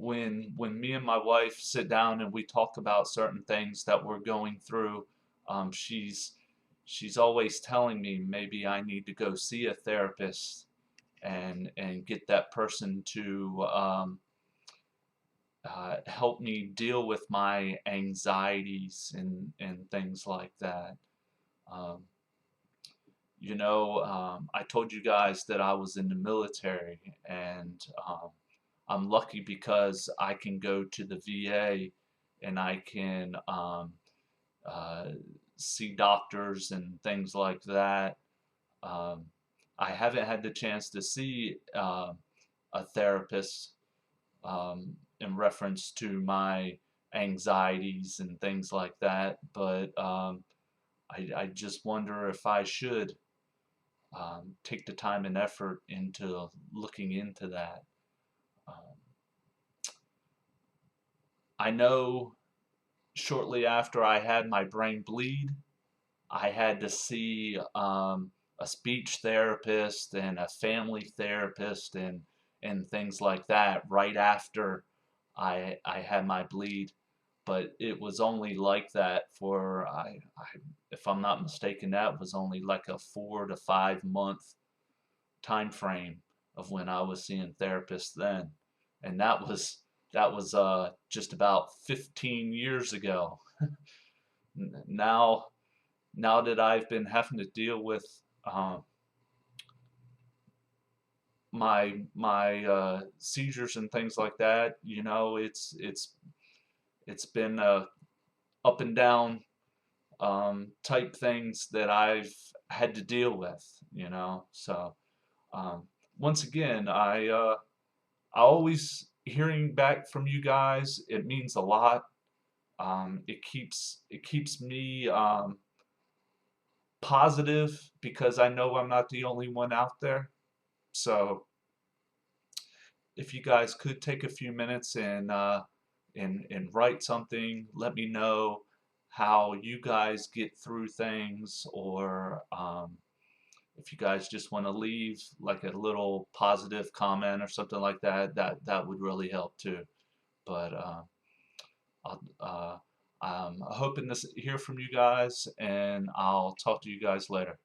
when me and my wife sit down and we talk about certain things that we're going through, um, she's she's always telling me maybe I need to go see a therapist and get that person to help me deal with my anxieties and things like that. Um, I told you guys that I was in the military, and I'm lucky because I can go to the VA and I can uh, see doctors and things like that. Um, I haven't had the chance to see a therapist in reference to my anxieties and things like that, but I just wonder if I should take the time and effort into looking into that. Um, I know shortly after I had my brain bleed, I had to see a speech therapist and a family therapist and things like that right after I had my bleed. But it was only like that for if I'm not mistaken, that was only like a 4 to 5 month time frame of when I was seeing therapists then, and that was just about 15 years ago. Now now that I've been having to deal with um, my seizures and things like that, it's been up and down type things that I've had to deal with. So um, once again, I always hearing back from you guys. It means a lot. It keeps me positive because I know I'm not the only one out there. So if you guys could take a few minutes and write something, let me know how you guys get through things, or if you guys just want to leave like a little positive comment or something like that, that would really help too. But I'm hoping to hear from you guys, and I'll talk to you guys later.